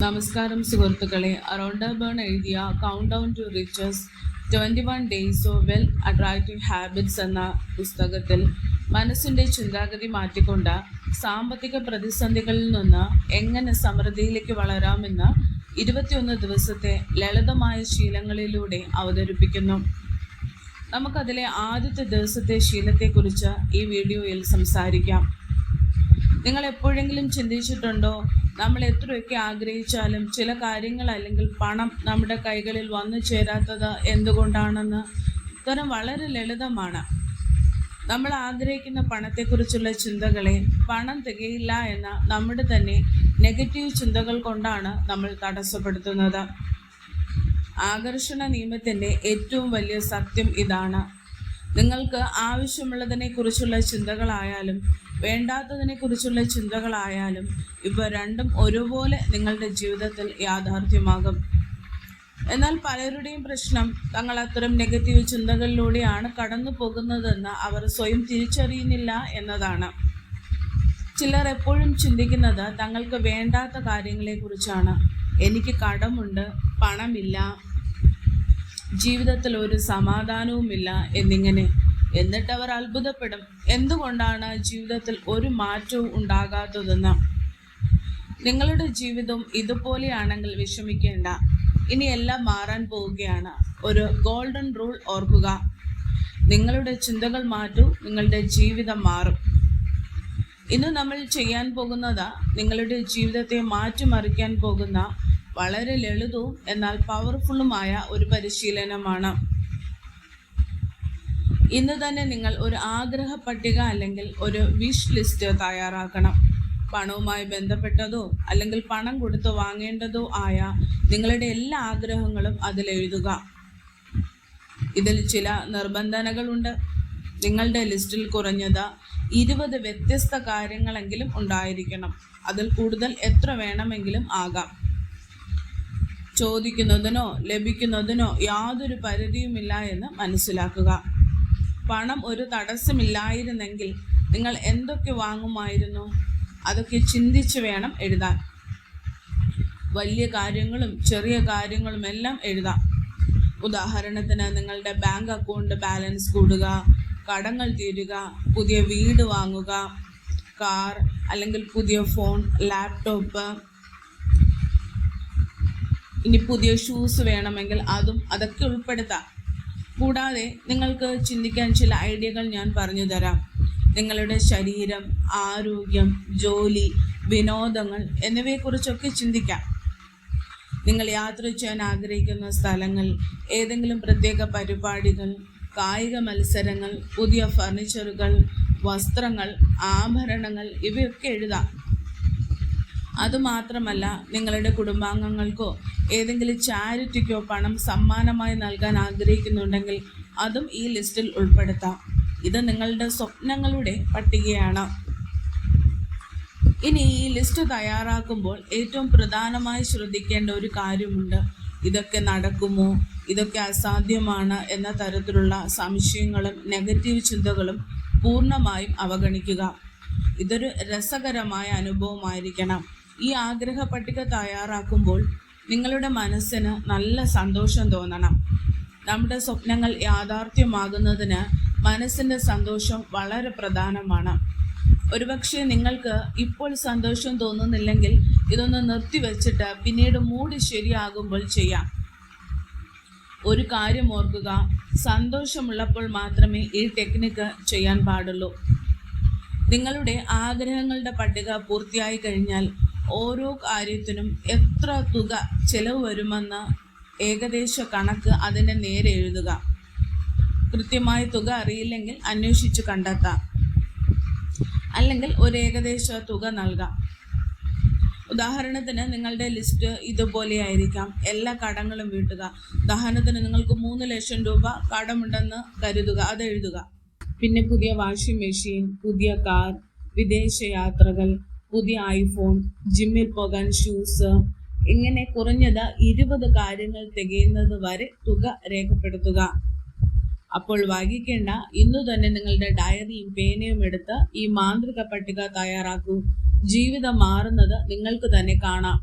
നമസ്കാരം സുഹൃത്തുക്കളെ. Rhonda Byrne എഴുതിയ countdown to riches 21 days of well attractive habits എന്ന പുസ്തകത്തിൽ മനസ്സിൻ്റെ ചിന്താഗതി മാറ്റിക്കൊണ്ട് സാമ്പത്തിക പ്രതിസന്ധികളിൽ നിന്ന് എങ്ങനെ സമൃദ്ധിയിലേക്ക് വളരാമെന്ന് 21 ദിവസത്തെ ലളിതമായ ശീലങ്ങളിലൂടെ അവതരിപ്പിക്കുന്നു. നമുക്കതിലെ ആദ്യത്തെ ദിവസത്തെ ശീലത്തെക്കുറിച്ച് ഈ വീഡിയോയിൽ സംസാരിക്കാം. നിങ്ങൾ എപ്പോഴെങ്കിലും ചിന്തിച്ചിട്ടുണ്ടോ, നമ്മൾ എത്രയൊക്കെ ആഗ്രഹിച്ചാലും ചില കാര്യങ്ങൾ അല്ലെങ്കിൽ പണം നമ്മുടെ കൈകളിൽ വന്നു ചേരാത്തത് എന്തുകൊണ്ടാണെന്ന്? ഉത്തരം വളരെ ലളിതമാണ്. നമ്മൾ ആഗ്രഹിക്കുന്ന പണത്തെക്കുറിച്ചുള്ള ചിന്തകളെ പണം തികയില്ല എന്ന നമ്മുടെ തന്നെ നെഗറ്റീവ് ചിന്തകൾ കൊണ്ടാണ് നമ്മൾ തടസ്സപ്പെടുത്തുന്നത്. ആകർഷണ നിയമത്തിൻ്റെ ഏറ്റവും വലിയ സത്യം ഇതാണ്: നിങ്ങൾക്ക് ആവശ്യമുള്ളതിനെക്കുറിച്ചുള്ള ചിന്തകളായാലും വേണ്ടാത്തതിനെക്കുറിച്ചുള്ള ചിന്തകളായാലും ഇവ രണ്ടും ഒരുപോലെ നിങ്ങളുടെ ജീവിതത്തിൽ യാഥാർത്ഥ്യമാകും. എന്നാൽ പലരുടെയും പ്രശ്നം തങ്ങൾ അത്തരം നെഗറ്റീവ് ചിന്തകളിലൂടെയാണ് കടന്നു പോകുന്നതെന്ന് അവർ സ്വയം തിരിച്ചറിയുന്നില്ല എന്നതാണ്. ചിലർ എപ്പോഴും ചിന്തിക്കുന്നത് തങ്ങൾക്ക് വേണ്ടാത്ത കാര്യങ്ങളെക്കുറിച്ചാണ്. എനിക്ക് കടമുണ്ട്, പണമില്ല, ജീവിതത്തിൽ ഒരു സമാധാനവുമില്ല എന്നിങ്ങനെ. എന്നിട്ട് അവർ അത്ഭുതപ്പെടും എന്തുകൊണ്ടാണ് ജീവിതത്തിൽ ഒരു മാറ്റവും ഉണ്ടാകാത്തതെന്ന്. നിങ്ങളുടെ ജീവിതം ഇതുപോലെയാണെങ്കിൽ വിഷമിക്കേണ്ട. ഇനി എല്ലാം മാറാൻ പോവുകയാണ്. ഒരു ഗോൾഡൻ റൂൾ ഓർക്കുക: നിങ്ങളുടെ ചിന്തകൾ മാറ്റൂ, നിങ്ങളുടെ ജീവിതം മാറും. ഇന്ന് നമ്മൾ ചെയ്യാൻ പോകുന്നത് നിങ്ങളുടെ ജീവിതത്തെ മാറ്റിമറിക്കാൻ പോകുന്ന വളരെ ലളിതവും എന്നാൽ പവർഫുള്ളുമായ ഒരു പരിശീലനമാണ്. ഇന്ന് തന്നെ നിങ്ങൾ ഒരു ആഗ്രഹ പട്ടിക അല്ലെങ്കിൽ ഒരു വിഷ് ലിസ്റ്റ് തയ്യാറാക്കണം. പണവുമായി ബന്ധപ്പെട്ടതോ അല്ലെങ്കിൽ പണം കൊടുത്ത് വാങ്ങേണ്ടതോ ആയ നിങ്ങളുടെ എല്ലാ ആഗ്രഹങ്ങളും അതിൽ എഴുതുക. ഇതിൽ ചില നിബന്ധനകളുണ്ട്. നിങ്ങളുടെ ലിസ്റ്റിൽ കുറഞ്ഞത് 20 വ്യത്യസ്ത കാര്യങ്ങളെങ്കിലും ഉണ്ടായിരിക്കണം. അതിൽ കൂടുതൽ എത്ര വേണമെങ്കിലും ആകാം. ചോദിക്കുന്നതിനോ ലഭിക്കുന്നതിനോ യാതൊരു പരിധിയുമില്ല എന്ന് മനസ്സിലാക്കുക. പണം ഒരു തടസ്സമില്ലായിരുന്നെങ്കിൽ നിങ്ങൾ എന്തൊക്കെ വാങ്ങുമായിരുന്നു? അതൊക്കെ ചിന്തിച്ച് വേണം എഴുതാൻ. വലിയ കാര്യങ്ങളും ചെറിയ കാര്യങ്ങളും എല്ലാം എഴുതാം. ഉദാഹരണത്തിന്, നിങ്ങളുടെ ബാങ്ക് അക്കൗണ്ട് ബാലൻസ് കൂടുക, കടങ്ങൾ തീരുക, പുതിയ വീട് വാങ്ങുക, കാർ അല്ലെങ്കിൽ പുതിയ ഫോൺ, ലാപ്ടോപ്പ്, ഇനി പുതിയ ഷൂസ് വേണമെങ്കിൽ അതൊക്കെ ഉൾപ്പെടുത്താം. കൂടാതെ നിങ്ങൾക്ക് ചിന്തിക്കാൻ ചില ഐഡിയകൾ ഞാൻ പറഞ്ഞു തരാം. നിങ്ങളുടെ ശരീരം, ആരോഗ്യം, ജോലി, വിനോദങ്ങൾ എന്നിവയെക്കുറിച്ചൊക്കെ ചിന്തിക്കാം. നിങ്ങൾ യാത്ര ചെയ്യാൻ ആഗ്രഹിക്കുന്ന സ്ഥലങ്ങൾ, ഏതെങ്കിലും പ്രത്യേക പരിപാടികൾ, കായിക മത്സരങ്ങൾ, പുതിയ ഫർണിച്ചറുകൾ, വസ്ത്രങ്ങൾ, ആഭരണങ്ങൾ ഇവയൊക്കെ എഴുതാം. അതുമാത്രമല്ല, നിങ്ങളുടെ കുടുംബാംഗങ്ങൾക്കോ ഏതെങ്കിലും ചാരിറ്റിക്കോ പണം സമ്മാനമായി നൽകാൻ ആഗ്രഹിക്കുന്നുണ്ടെങ്കിൽ അതും ഈ ലിസ്റ്റിൽ ഉൾപ്പെടുത്താം. ഇത് നിങ്ങളുടെ സ്വപ്നങ്ങളുടെ പട്ടികയാണ്. ഇനി ഈ ലിസ്റ്റ് തയ്യാറാക്കുമ്പോൾ ഏറ്റവും പ്രധാനമായി ശ്രദ്ധിക്കേണ്ട ഒരു കാര്യമുണ്ട്. ഇതൊക്കെ നടക്കുമോ, ഇതൊക്കെ അസാധ്യമാണ് എന്ന തരത്തിലുള്ള സംശയങ്ങളും നെഗറ്റീവ് ചിന്തകളും പൂർണ്ണമായും അവഗണിക്കുക. ഇതൊരു രസകരമായ അനുഭവമായിരിക്കണം. ഈ ആഗ്രഹ പട്ടിക തയ്യാറാക്കുമ്പോൾ നിങ്ങളുടെ മനസ്സിന് നല്ല സന്തോഷം തോന്നണം. നമ്മുടെ സ്വപ്നങ്ങൾ യാഥാർത്ഥ്യമാകുന്നതിന് മനസ്സിൻ്റെ സന്തോഷം വളരെ പ്രധാനമാണ്. ഒരുപക്ഷെ നിങ്ങൾക്ക് ഇപ്പോൾ സന്തോഷം തോന്നുന്നില്ലെങ്കിൽ ഇതൊന്ന് നിർത്തിവെച്ചിട്ട് പിന്നീട് മൂഡ് ശരിയാകുമ്പോൾ ചെയ്യാം. ഒരു കാര്യം ഓർക്കുക: സന്തോഷമുള്ളപ്പോൾ മാത്രമേ ഈ ടെക്നിക്ക് ചെയ്യാൻ പാടുള്ളൂ. നിങ്ങളുടെ ആഗ്രഹങ്ങളുടെ പട്ടിക പൂർത്തിയായി കഴിഞ്ഞാൽ ഓരോ കാര്യത്തിനും എത്ര തുക ചെലവ് വരുമെന്ന് ഏകദേശ കണക്ക് അതിൻ്റെ നേരെ എഴുതുക. കൃത്യമായ തുക അറിയില്ലെങ്കിൽ അന്വേഷിച്ച് കണ്ടെത്താം, അല്ലെങ്കിൽ ഒരു ഏകദേശ തുക നൽകാം. ഉദാഹരണത്തിന്, നിങ്ങളുടെ ലിസ്റ്റ് ഇതുപോലെയായിരിക്കാം: എല്ലാ കടങ്ങളും വീട്ടുക. ഉദാഹരണത്തിന്, നിങ്ങൾക്ക് 3 ലക്ഷം രൂപ കടമുണ്ടെന്ന് കരുതുക, അത് എഴുതുക. പിന്നെ പുതിയ വാഷിംഗ് മെഷീൻ, പുതിയ കാർ, വിദേശ യാത്രകൾ, പുതിയ ഐഫോൺ, ജിമ്മിൽ പോകാൻ ഷൂസ്, ഇങ്ങനെ കുറഞ്ഞത് 20 കാര്യങ്ങൾ തികയുന്നത് വരെ തുക രേഖപ്പെടുത്തുക. അപ്പോൾ വൈകിക്കേണ്ട, ഇന്നു തന്നെ നിങ്ങളുടെ ഡയറിയും പേനയും എടുത്ത് ഈ മാന്ത്രിക പട്ടിക തയ്യാറാക്കൂ. ജീവിതം മാറുന്നത് നിങ്ങൾക്ക് തന്നെ കാണാം.